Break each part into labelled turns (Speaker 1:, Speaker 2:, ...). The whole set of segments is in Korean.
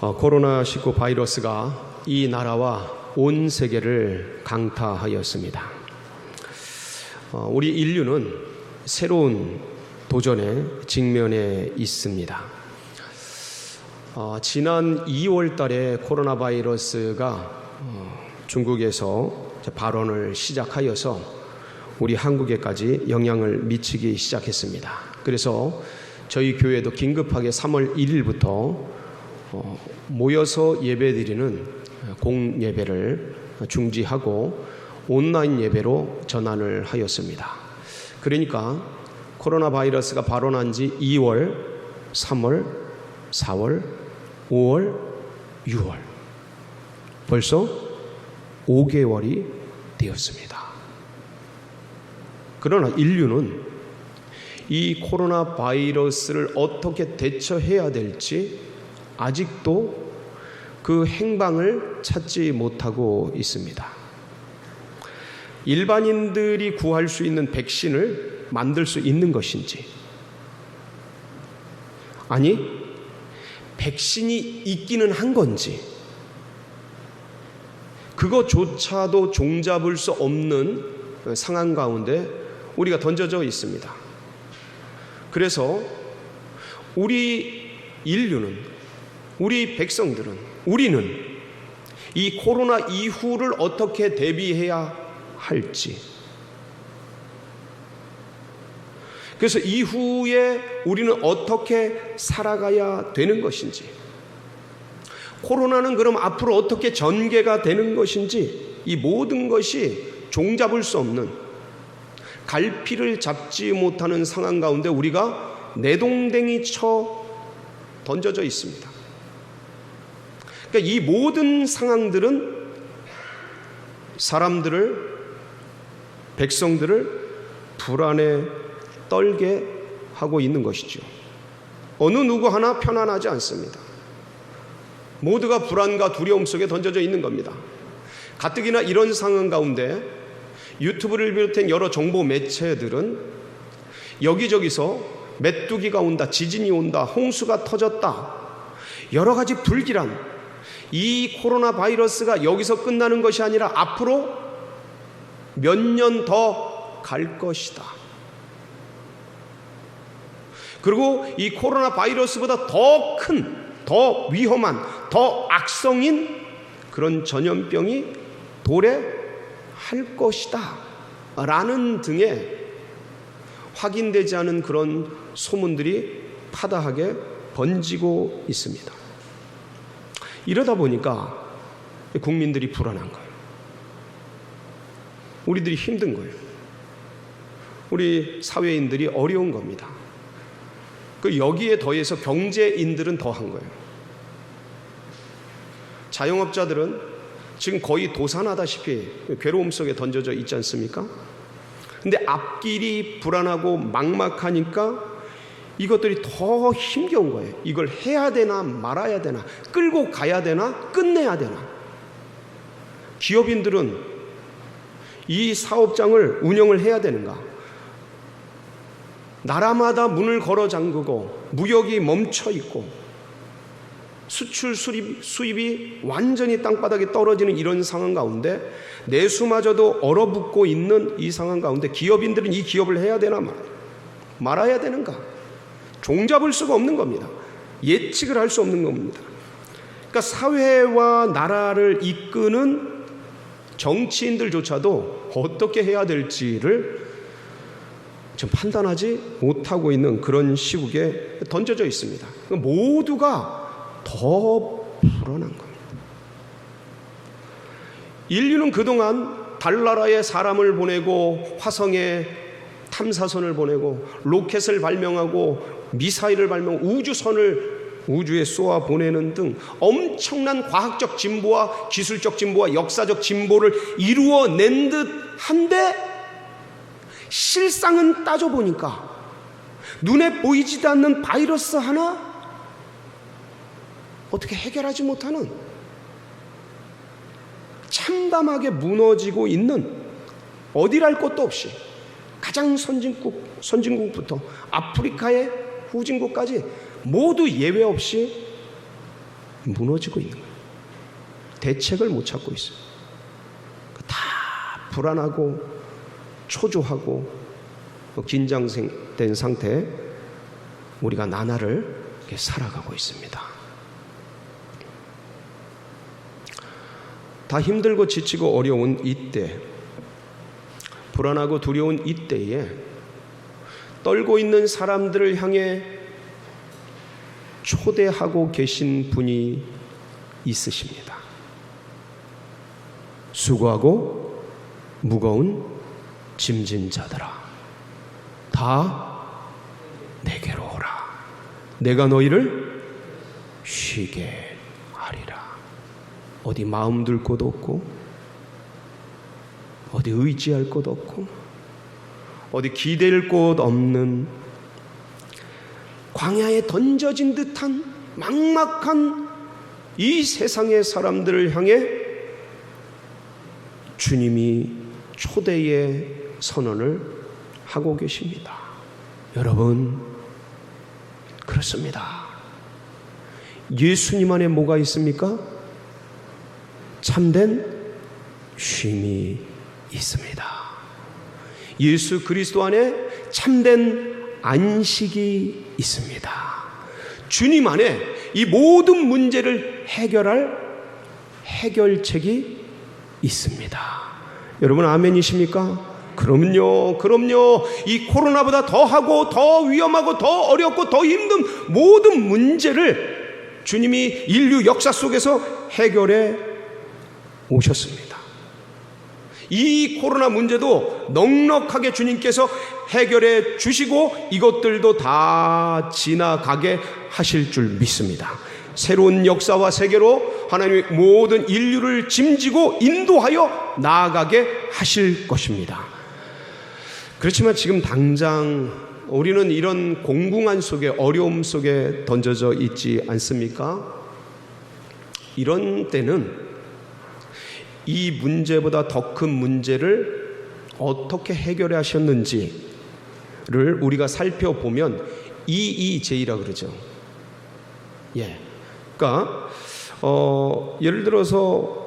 Speaker 1: 코로나19 바이러스가 이 나라와 온 세계를 강타하였습니다. 우리 인류는 새로운 도전에 직면해 있습니다. 지난 2월 달에 코로나 바이러스가 중국에서 발원을 시작하여서 우리 한국에까지 영향을 미치기 시작했습니다. 그래서 저희 교회도 긴급하게 3월 1일부터 모여서 예배드리는 공예배를 중지하고 온라인 예배로 전환을 하였습니다. 그러니까 코로나 바이러스가 발원한 지 2월, 3월, 4월, 5월, 6월 벌써 5개월이 되었습니다. 그러나 인류는 이 코로나 바이러스를 어떻게 대처해야 될지 아직도 그 행방을 찾지 못하고 있습니다. 일반인들이 구할 수 있는 백신을 만들 수 있는 것인지, 아니 백신이 있기는 한 건지, 그것조차도 종잡을 수 없는 상황 가운데 우리가 던져져 있습니다. 그래서 우리 인류는, 우리 백성들은, 우리는 이 코로나 이후를 어떻게 대비해야 할지, 그래서 이후에 우리는 어떻게 살아가야 되는 것인지, 코로나는 그럼 앞으로 어떻게 전개가 되는 것인지, 이 모든 것이 종잡을 수 없는, 갈피를 잡지 못하는 상황 가운데 우리가 내동댕이 쳐 던져져 있습니다. 그러니까 이 모든 상황들은 사람들을, 백성들을 불안에 떨게 하고 있는 것이죠. 어느 누구 하나 편안하지 않습니다. 모두가 불안과 두려움 속에 던져져 있는 겁니다. 가뜩이나 이런 상황 가운데 유튜브를 비롯한 여러 정보 매체들은 여기저기서 메뚜기가 온다, 지진이 온다, 홍수가 터졌다, 여러 가지 불길한, 이 코로나 바이러스가 여기서 끝나는 것이 아니라 앞으로 몇 년 더 갈 것이다. 그리고 이 코로나 바이러스보다 더 큰, 더 위험한, 더 악성인 그런 전염병이 도래할 것이다 라는 등의 확인되지 않은 그런 소문들이 파다하게 번지고 있습니다. 이러다 보니까 국민들이 불안한 거예요. 우리들이 힘든 거예요. 우리 사회인들이 어려운 겁니다. 여기에 더해서 경제인들은 더한 거예요. 자영업자들은 지금 거의 도산하다시피 괴로움 속에 던져져 있지 않습니까? 근데 앞길이 불안하고 막막하니까 이것들이 더 힘겨운 거예요. 이걸 해야 되나 말아야 되나, 끌고 가야 되나 끝내야 되나. 기업인들은 이 사업장을 운영을 해야 되는가, 나라마다 문을 걸어 잠그고 무역이 멈춰 있고 수출 수입이 완전히 땅바닥에 떨어지는 이런 상황 가운데 내수마저도 얼어붙고 있는 이 상황 가운데 기업인들은 이 기업을 해야 되나 말아야 되는가, 종잡을 수가 없는 겁니다. 예측을 할 수 없는 겁니다. 그러니까 사회와 나라를 이끄는 정치인들조차도 어떻게 해야 될지를 좀 판단하지 못하고 있는 그런 시국에 던져져 있습니다. 모두가 더 불안한 겁니다. 인류는 그동안 달나라에 사람을 보내고 화성에 탐사선을 보내고 로켓을 발명하고 미사일을 발명하고 우주선을 우주에 쏘아 보내는 등 엄청난 과학적 진보와 기술적 진보와 역사적 진보를 이루어낸 듯 한데 실상은 따져보니까 눈에 보이지도 않는 바이러스 하나 어떻게 해결하지 못하는, 참담하게 무너지고 있는, 어디랄 것도 없이 가장 선진국부터 아프리카의 후진국까지 모두 예외 없이 무너지고 있는 거예요. 대책을 못 찾고 있어요. 다 불안하고 초조하고 긴장된 상태에 우리가 나날을 이렇게 살아가고 있습니다. 다 힘들고 지치고 어려운 이때, 불안하고 두려운 이때에 떨고 있는 사람들을 향해 초대하고 계신 분이 있으십니다. 수고하고 무거운 짐진 자들아, 다 내게로 오라. 내가 너희를 쉬게 하리라. 어디 마음 둘 곳 없고, 어디 의지할 곳 없고, 어디 기댈 곳 없는 광야에 던져진 듯한 막막한 이 세상의 사람들을 향해 주님이 초대의 선언을 하고 계십니다. 여러분, 그렇습니다. 예수님 안에 뭐가 있습니까? 참된 쉼이 있습니다. 예수 그리스도 안에 참된 안식이 있습니다. 주님 안에 이 모든 문제를 해결할 해결책이 있습니다. 여러분 아멘이십니까? 그럼요. 이 코로나보다 더하고 더 위험하고 더 어렵고 더 힘든 모든 문제를 주님이 인류 역사 속에서 해결해 오셨습니다. 이 코로나 문제도 넉넉하게 주님께서 해결해 주시고 이것들도 다 지나가게 하실 줄 믿습니다. 새로운 역사와 세계로 하나님이 모든 인류를 짐지고 인도하여 나아가게 하실 것입니다. 그렇지만 지금 당장 우리는 이런 공궁한 속에, 어려움 속에 던져져 있지 않습니까? 이런 때는 이 문제보다 더 큰 문제를 어떻게 해결해 하셨는지를 우리가 살펴보면 EEJ라 그러죠. 그러니까 예를 들어서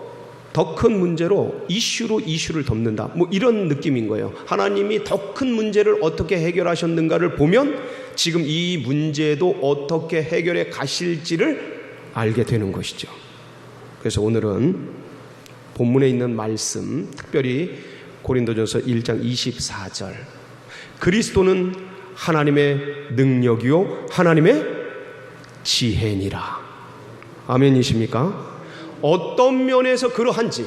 Speaker 1: 더 큰 문제로 이슈를 덮는다, 뭐 이런 느낌인 거예요. 하나님이 더 큰 문제를 어떻게 해결하셨는가를 보면 지금 이 문제도 어떻게 해결해 가실지를 알게 되는 것이죠. 그래서 오늘은 본문에 있는 말씀, 특별히 고린도전서 1장 24절, 그리스도는 하나님의 능력이요 하나님의 지혜니라. 아멘이십니까? 어떤 면에서 그러한지,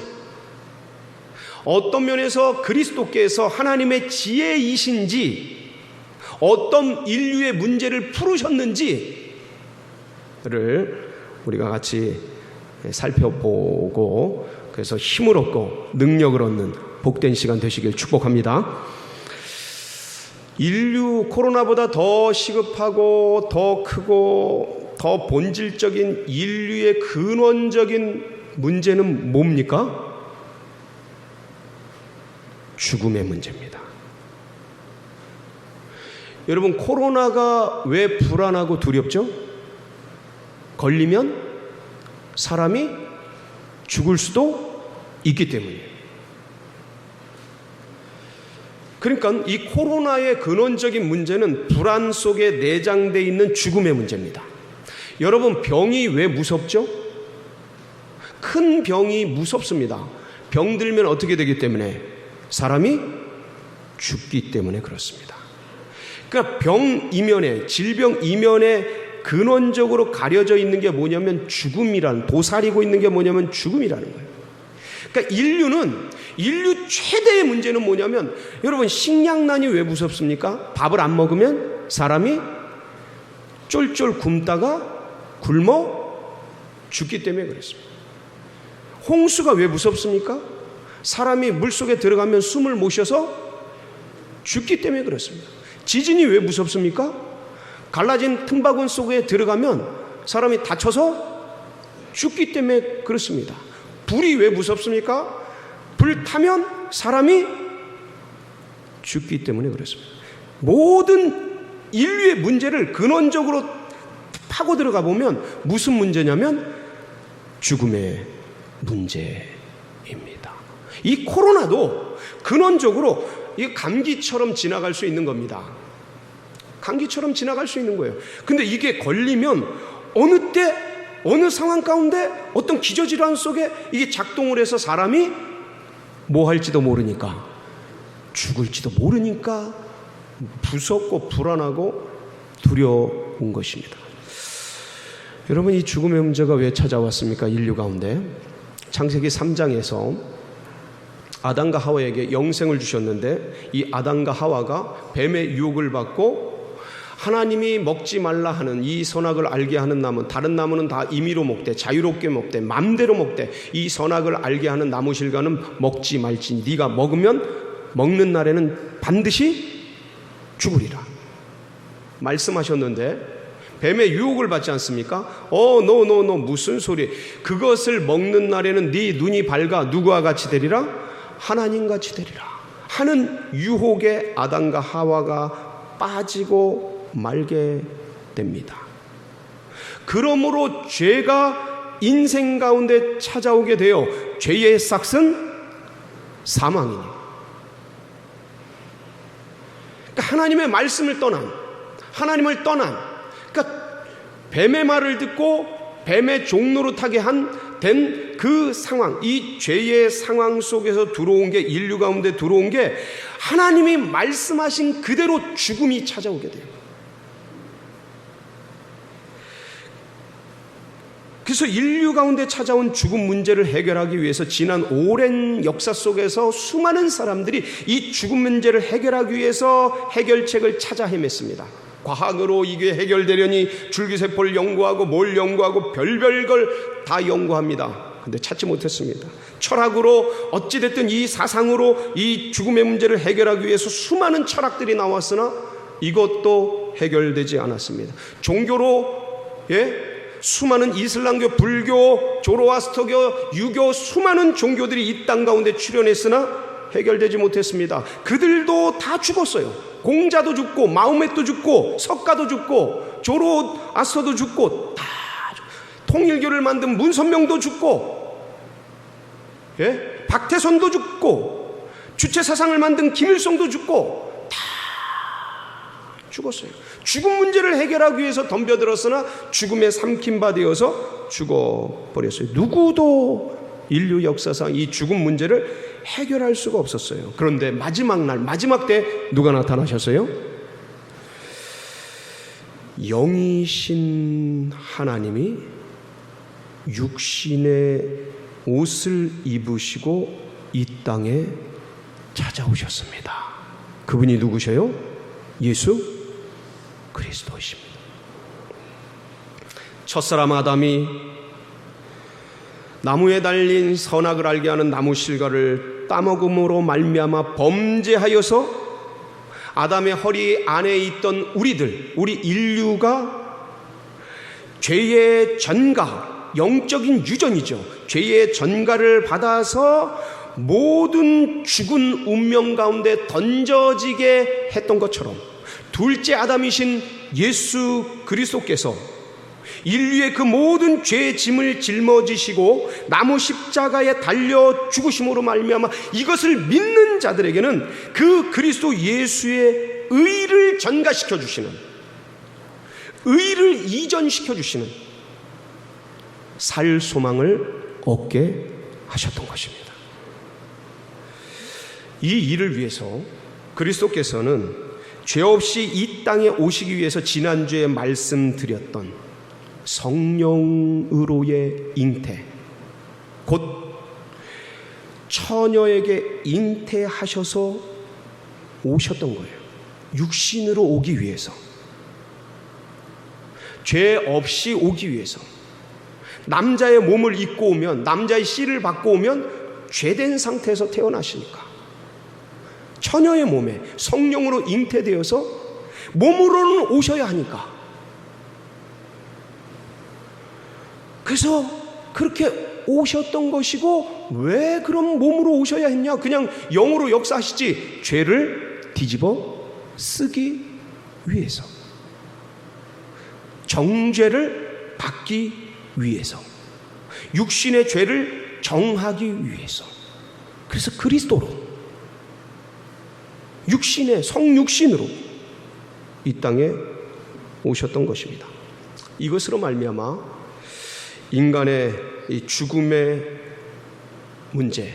Speaker 1: 어떤 면에서 그리스도께서 하나님의 지혜이신지, 어떤 인류의 문제를 풀으셨는지를 우리가 같이 살펴보고, 그래서 힘을 얻고 능력을 얻는 복된 시간 되시길 축복합니다. 인류 코로나보다 더 시급하고 더 크고 더 본질적인 인류의 근원적인 문제는 뭡니까? 죽음의 문제입니다. 여러분, 코로나가 왜 불안하고 두렵죠? 걸리면 사람이 죽을 수도 있기 때문이에요. 그러니까 이 코로나의 근원적인 문제는 불안 속에 내장되어 있는 죽음의 문제입니다. 여러분, 병이 왜 무섭죠? 큰 병이 무섭습니다. 병 들면 어떻게 되기 때문에? 사람이 죽기 때문에 그렇습니다. 그러니까 병 이면에, 질병 이면에 근원적으로 가려져 있는 게 뭐냐면 죽음이라는, 도사리고 있는 게 뭐냐면 죽음이라는 거예요. 그러니까 인류 최대의 문제는 뭐냐면, 여러분, 식량난이 왜 무섭습니까? 밥을 안 먹으면 사람이 쫄쫄 굶다가 굶어 죽기 때문에 그렇습니다. 홍수가 왜 무섭습니까? 사람이 물속에 들어가면 숨을 못 쉬어서 죽기 때문에 그렇습니다. 지진이 왜 무섭습니까? 갈라진 틈바구니 속에 들어가면 사람이 다쳐서 죽기 때문에 그렇습니다. 불이 왜 무섭습니까? 불 타면 사람이 죽기 때문에 그렇습니다. 모든 인류의 문제를 근원적으로 파고 들어가 보면 무슨 문제냐면 죽음의 문제입니다. 이 코로나도 근원적으로 이 감기처럼 지나갈 수 있는 겁니다. 감기처럼 지나갈 수 있는 거예요. 근데 이게 걸리면 어느 때, 어느 상황 가운데 어떤 기저질환 속에 이게 작동을 해서 사람이 뭐 할지도 모르니까, 죽을지도 모르니까 무섭고 불안하고 두려운 것입니다. 여러분, 이 죽음의 문제가 왜 찾아왔습니까? 인류 가운데. 창세기 3장에서 아담과 하와에게 영생을 주셨는데, 이 아담과 하와가 뱀의 유혹을 받고 하나님이 먹지 말라 하는 이 선악을 알게 하는 나무, 다른 나무는 다 임의로 먹되 자유롭게 먹되 맘대로 먹되 이 선악을 알게 하는 나무 실과는 먹지 말지니 네가 먹는 날에는 반드시 죽으리라 말씀하셨는데, 뱀의 유혹을 받지 않습니까? 노 무슨 소리. 그것을 먹는 날에는 네 눈이 밝아 누구와 같이 되리라? 하나님같이 되리라 하는 유혹에 아담과 하와가 빠지고 말게 됩니다. 그러므로 죄가 인생 가운데 찾아오게 되어 죄의 싹은 사망이니, 그러니까 하나님의 말씀을 떠난, 하나님을 떠난, 그러니까 뱀의 말을 듣고 뱀의 종노릇하게 된 그 상황, 이 죄의 상황 속에서 들어온 게, 인류 가운데 들어온 게 하나님이 말씀하신 그대로 죽음이 찾아오게 돼요. 그래서 인류 가운데 찾아온 죽음 문제를 해결하기 위해서 지난 오랜 역사 속에서 수많은 사람들이 이 죽음 문제를 해결하기 위해서 해결책을 찾아 헤맸습니다. 과학으로 이게 해결되려니 줄기세포를 연구하고 뭘 연구하고 별별 걸 다 연구합니다. 근데 찾지 못했습니다. 철학으로 어찌됐든 이 사상으로 이 죽음의 문제를 해결하기 위해서 수많은 철학들이 나왔으나 이것도 해결되지 않았습니다. 종교로 수많은 이슬람교, 불교, 조로아스터교, 유교 수많은 종교들이 이 땅 가운데 출현했으나 해결되지 못했습니다. 그들도 다 죽었어요. 공자도 죽고 마호멧도 죽고 석가도 죽고 조로아스터도 죽고 다 통일교를 만든 문선명도 죽고, 박태선도 죽고, 주체사상을 만든 김일성도 죽고 다 죽었어요. 죽음 문제를 해결하기 위해서 덤벼들었으나 죽음에 삼킨 바 되어서 죽어버렸어요. 누구도 인류 역사상 이 죽음 문제를 해결할 수가 없었어요. 그런데 마지막 날, 마지막 때 누가 나타나셨어요? 영이신 하나님이 육신의 옷을 입으시고 이 땅에 찾아오셨습니다. 그분이 누구셔요? 예수 그리스도이십니다. 첫사람 아담이 나무에 달린 선악을 알게 하는 나무 실과를 따먹음으로 말미암아 범죄하여서 아담의 허리 안에 있던 우리 인류가 죄의 전가, 영적인 유전이죠. 죄의 전가를 받아서 모든 죽은 운명 가운데 던져지게 했던 것처럼 둘째 아담이신 예수 그리스도께서 인류의 그 모든 죄의 짐을 짊어지시고 나무 십자가에 달려 죽으심으로 말미암아 이것을 믿는 자들에게는 그 그리스도 예수의 의를 전가시켜 주시는, 의를 이전시켜 주시는 살 소망을 얻게 하셨던 것입니다. 이 일을 위해서 그리스도께서는 죄 없이 이 땅에 오시기 위해서 지난주에 말씀드렸던 성령으로의 잉태, 곧 처녀에게 잉태하셔서 오셨던 거예요. 육신으로 오기 위해서, 죄 없이 오기 위해서. 남자의 몸을 입고 오면, 남자의 씨를 받고 오면 죄된 상태에서 태어나시니까 처녀의 몸에 성령으로 잉태되어서 몸으로는 오셔야 하니까, 그래서 그렇게 오셨던 것이고, 왜 그럼 몸으로 오셔야 했냐? 그냥 영으로 역사하시지 죄를 뒤집어 쓰기 위해서, 정죄를 받기 위해서. 육신의 죄를 정하기 위해서. 그래서 그리스도로, 육신의 성육신으로 이 땅에 오셨던 것입니다. 이것으로 말미암아 인간의 이 죽음의 문제,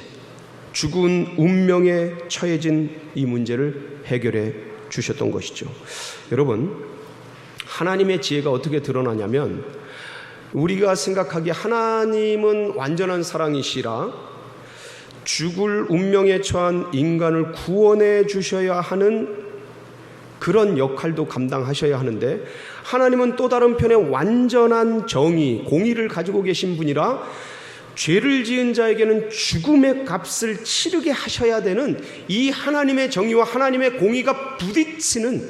Speaker 1: 죽은 운명에 처해진 이 문제를 해결해 주셨던 것이죠. 여러분, 하나님의 지혜가 어떻게 드러나냐면, 우리가 생각하기에 하나님은 완전한 사랑이시라 죽을 운명에 처한 인간을 구원해 주셔야 하는 그런 역할도 감당하셔야 하는데, 하나님은 또 다른 편에 완전한 정의, 공의를 가지고 계신 분이라 죄를 지은 자에게는 죽음의 값을 치르게 하셔야 되는 이 하나님의 정의와 하나님의 공의가 부딪히는,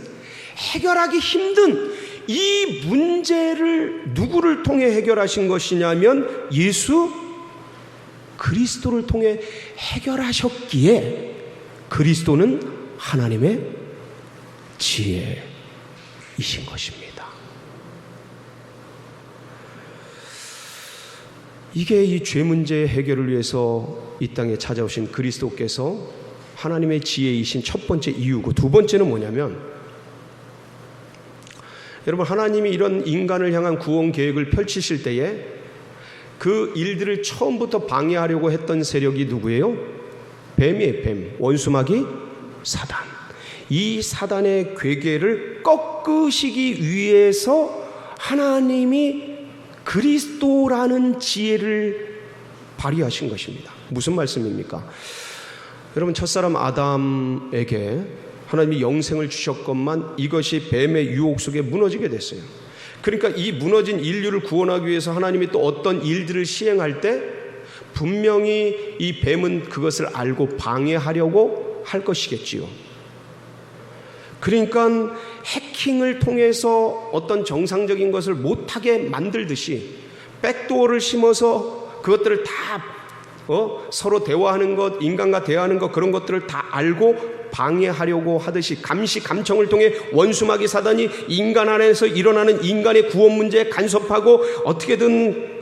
Speaker 1: 해결하기 힘든 이 문제를 누구를 통해 해결하신 것이냐면 예수 그리스도를 통해 해결하셨기에, 그리스도는 하나님의 지혜이신 것입니다. 이게 이 죄 문제의 해결을 위해서 이 땅에 찾아오신 그리스도께서 하나님의 지혜이신 첫 번째 이유고, 두 번째는 뭐냐면, 여러분, 하나님이 이런 인간을 향한 구원 계획을 펼치실 때에 그 일들을 처음부터 방해하려고 했던 세력이 누구예요? 뱀이에요. 뱀, 원수마귀 사단. 이 사단의 괴계를 꺾으시기 위해서 하나님이 그리스도라는 지혜를 발휘하신 것입니다. 무슨 말씀입니까? 여러분, 첫사람 아담에게 하나님이 영생을 주셨건만 이것이 뱀의 유혹 속에 무너지게 됐어요. 그러니까 이 무너진 인류를 구원하기 위해서 하나님이 또 어떤 일들을 시행할 때 분명히 이 뱀은 그것을 알고 방해하려고 할 것이겠지요. 그러니까 해킹을 통해서 어떤 정상적인 것을 못하게 만들듯이 백도어를 심어서 그것들을 다 서로 대화하는 것, 인간과 대화하는 것, 그런 것들을 다 알고 방해하려고 하듯이 감시, 감청을 통해 원수마귀 사단이 인간 안에서 일어나는 인간의 구원 문제에 간섭하고 어떻게든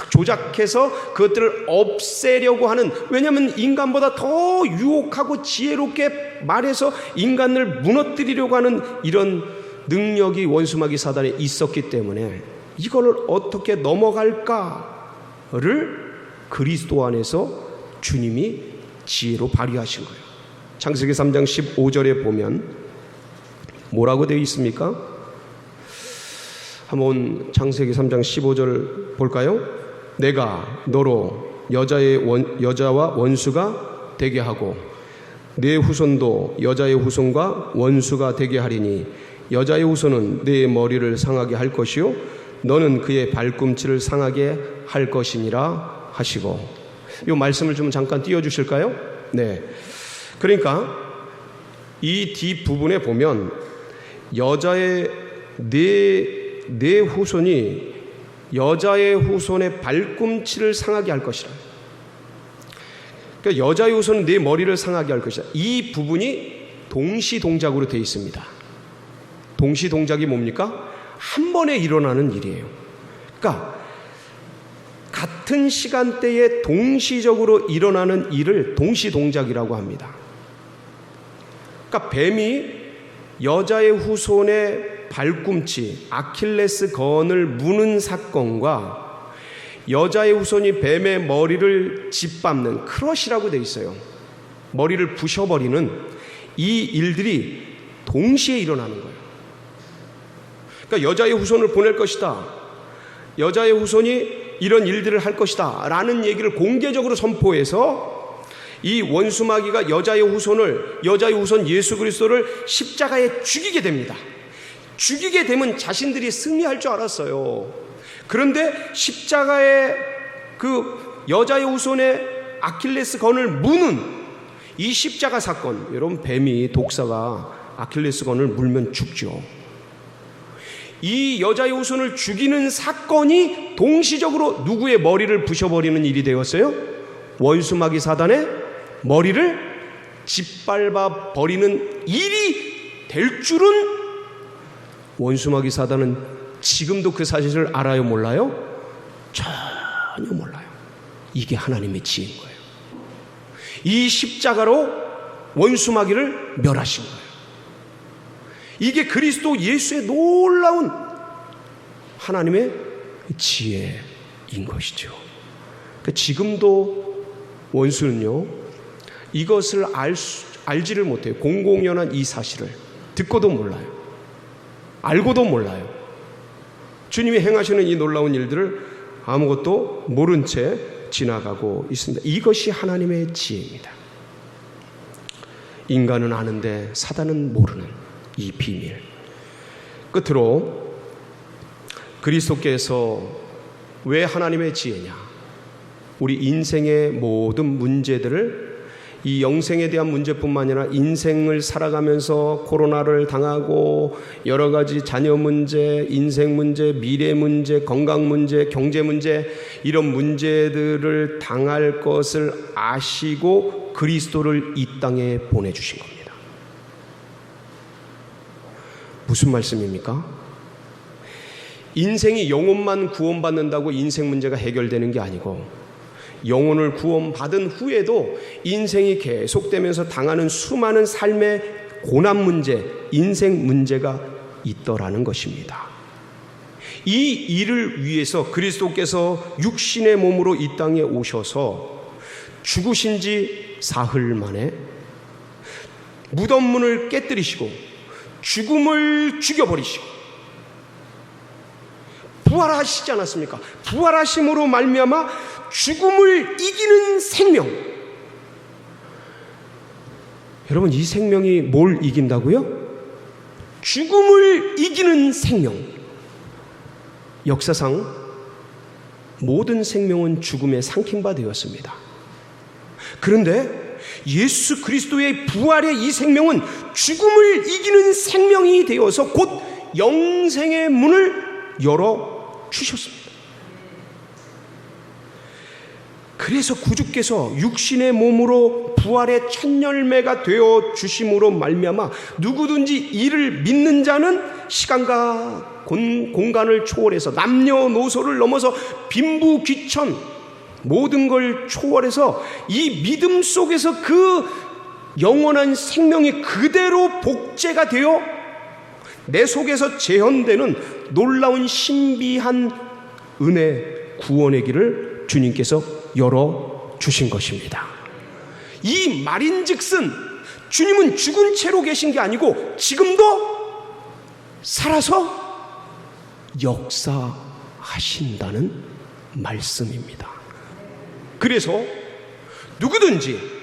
Speaker 1: 조작해서 그것들을 없애려고 하는, 왜냐하면 인간보다 더 유혹하고 지혜롭게 말해서 인간을 무너뜨리려고 하는 이런 능력이 원수마귀 사단에 있었기 때문에 이걸 어떻게 넘어갈까를 그리스도 안에서 주님이 지혜로 발휘하신 거예요. 창세기 3장 15절에 보면 뭐라고 되어 있습니까? 한번 창세기 3장 15절 볼까요? 내가 너로 여자와 원수가 되게 하고 내 후손도 여자의 후손과 원수가 되게 하리니 여자의 후손은 내 머리를 상하게 할 것이요 너는 그의 발꿈치를 상하게 할 것이니라 하시고, 이 말씀을 좀 잠깐 띄워주실까요? 네. 그러니까 이 뒷부분에 보면 여자의 내 후손이 여자의 후손의 발꿈치를 상하게 할 것이라. 그러니까 여자의 후손은 내 머리를 상하게 할 것이다. 이 부분이 동시동작으로 되어 있습니다. 동시동작이 뭡니까? 한 번에 일어나는 일이에요. 그러니까 같은 시간대에 동시적으로 일어나는 일을 동시동작이라고 합니다. 그러니까 뱀이 여자의 후손의 발꿈치, 아킬레스 건을 무는 사건과 여자의 후손이 뱀의 머리를 짓밟는 크러시라고 되어 있어요. 머리를 부셔버리는 이 일들이 동시에 일어나는 거예요. 그러니까 여자의 후손을 보낼 것이다, 여자의 후손이 이런 일들을 할 것이다 라는 얘기를 공개적으로 선포해서 이 원수마귀가 여자의 후손 예수 그리스도를 십자가에 죽이게 됩니다. 죽이게 되면 자신들이 승리할 줄 알았어요. 그런데 십자가에 그 여자의 후손의 아킬레스 건을 무는 이 십자가 사건, 여러분, 뱀이, 독사가 아킬레스 건을 물면 죽죠. 이 여자의 후손을 죽이는 사건이 동시적으로 누구의 머리를 부셔버리는 일이 되었어요? 원수마귀 사단의 머리를 짓밟아 버리는 일이 될 줄은 원수마귀 사단은 지금도 그 사실을 알아요, 몰라요? 전혀 몰라요. 이게 하나님의 지혜인 거예요. 이 십자가로 원수마귀를 멸하신 거예요. 이게 그리스도 예수의 놀라운 하나님의 지혜인 것이죠. 그러니까 지금도 원수는요, 이것을 알지를 못해요. 공공연한 이 사실을 듣고도 몰라요. 알고도 몰라요. 주님이 행하시는 이 놀라운 일들을 아무것도 모른 채 지나가고 있습니다. 이것이 하나님의 지혜입니다. 인간은 아는데 사단은 모르는 이 비밀. 끝으로 그리스도께서 왜 하나님의 지혜냐? 우리 인생의 모든 문제들을, 이 영생에 대한 문제뿐만 아니라 인생을 살아가면서 코로나를 당하고 여러 가지 자녀 문제, 인생 문제, 미래 문제, 건강 문제, 경제 문제, 이런 문제들을 당할 것을 아시고 그리스도를 이 땅에 보내주신 겁니다. 무슨 말씀입니까? 인생이 영혼만 구원받는다고 인생 문제가 해결되는 게 아니고, 영혼을 구원받은 후에도 인생이 계속되면서 당하는 수많은 삶의 고난 문제, 인생 문제가 있더라는 것입니다. 이 일을 위해서 그리스도께서 육신의 몸으로 이 땅에 오셔서 죽으신 지 사흘 만에 무덤 문을 깨뜨리시고 죽음을 죽여버리시고 부활하시지 않았습니까? 부활하심으로 말미암아 죽음을 이기는 생명. 여러분, 이 생명이 뭘 이긴다고요? 죽음을 이기는 생명. 역사상 모든 생명은 죽음에 삼킨 바 되었습니다. 그런데 예수 그리스도의 부활의 이 생명은 죽음을 이기는 생명이 되어서 곧 영생의 문을 열어 주셨습니다. 그래서 구주께서 육신의 몸으로 부활의 첫 열매가 되어 주심으로 말미암아 누구든지 이를 믿는 자는 시간과 공간을 초월해서 남녀노소를 넘어서 빈부귀천 모든 걸 초월해서 이 믿음 속에서 그 영원한 생명이 그대로 복제가 되어 내 속에서 재현되는 놀라운 신비한 은혜, 구원의 길을 주님께서 열어주신 것입니다. 이 말인즉슨 주님은 죽은 채로 계신 게 아니고 지금도 살아서 역사하신다는 말씀입니다. 그래서 누구든지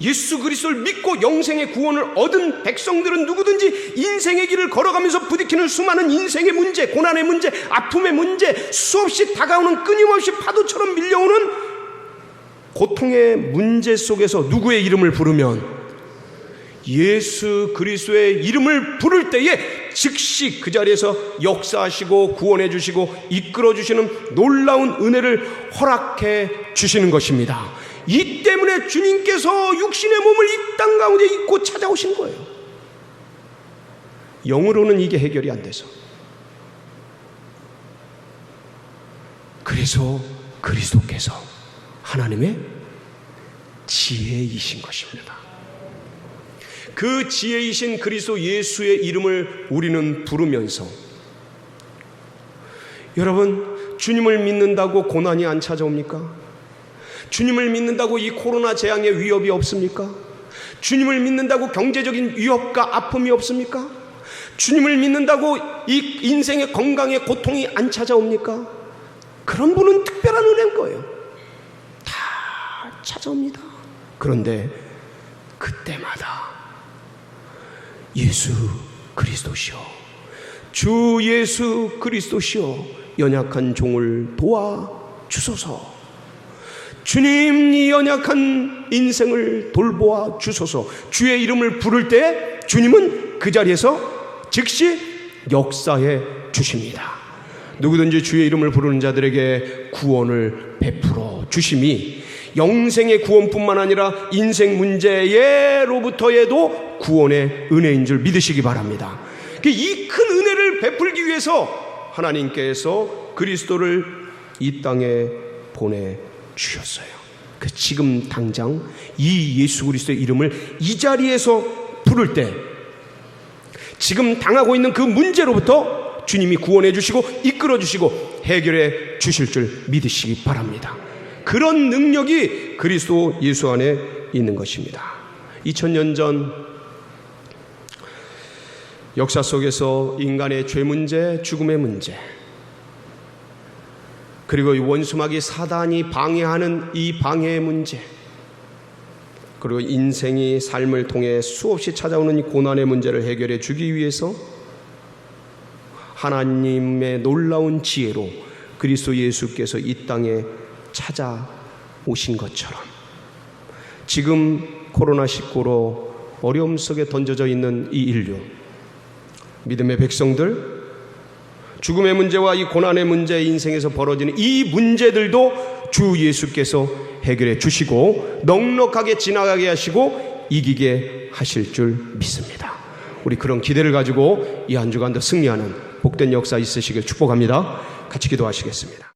Speaker 1: 예수 그리스도를 믿고 영생의 구원을 얻은 백성들은 누구든지 인생의 길을 걸어가면서 부딪히는 수많은 인생의 문제, 고난의 문제, 아픔의 문제, 수없이 다가오는 끊임없이 파도처럼 밀려오는 고통의 문제 속에서 누구의 이름을 부르면 예수 그리스도의 이름을 부를 때에 즉시 그 자리에서 역사하시고 구원해 주시고 이끌어 주시는 놀라운 은혜를 허락해 주시는 것입니다. 이 때문에 주님께서 육신의 몸을 이 땅 가운데 입고 찾아오신 거예요. 영으로는 이게 해결이 안 돼서. 그래서 그리스도께서 하나님의 지혜이신 것입니다. 그 지혜이신 그리스도 예수의 이름을 우리는 부르면서, 여러분, 주님을 믿는다고 고난이 안 찾아옵니까? 주님을 믿는다고 이 코로나 재앙의 위협이 없습니까? 주님을 믿는다고 경제적인 위협과 아픔이 없습니까? 주님을 믿는다고 이 인생의 건강의 고통이 안 찾아옵니까? 그런 분은 특별한 은혜인 거예요. 다 찾아옵니다. 그런데 그때마다 예수 그리스도시여, 주 예수 그리스도시여, 연약한 종을 도와주소서. 주님, 이 연약한 인생을 돌보아 주소서. 주의 이름을 부를 때 주님은 그 자리에서 즉시 역사해 주십니다. 누구든지 주의 이름을 부르는 자들에게 구원을 베풀어 주심이 영생의 구원뿐만 아니라 인생 문제로부터에도 구원의 은혜인 줄 믿으시기 바랍니다. 이 큰 은혜를 베풀기 위해서 하나님께서 그리스도를 이 땅에 보내주셨어요. 그 지금 당장 이 예수 그리스도의 이름을 이 자리에서 부를 때 지금 당하고 있는 그 문제로부터 주님이 구원해 주시고 이끌어 주시고 해결해 주실 줄 믿으시기 바랍니다. 그런 능력이 그리스도 예수 안에 있는 것입니다. 2000년 전 역사 속에서 인간의 죄 문제, 죽음의 문제, 그리고 이 원수마귀 사단이 방해하는 이 방해의 문제, 그리고 인생이 삶을 통해 수없이 찾아오는 이 고난의 문제를 해결해 주기 위해서 하나님의 놀라운 지혜로 그리스도 예수께서 이 땅에 찾아오신 것처럼 지금 코로나19로 어려움 속에 던져져 있는 이 인류, 믿음의 백성들, 죽음의 문제와 이 고난의 문제, 인생에서 벌어지는 이 문제들도 주 예수께서 해결해 주시고 넉넉하게 지나가게 하시고 이기게 하실 줄 믿습니다. 우리 그런 기대를 가지고 이 한 주간도 승리하는 복된 역사 있으시길 축복합니다. 같이 기도하시겠습니다.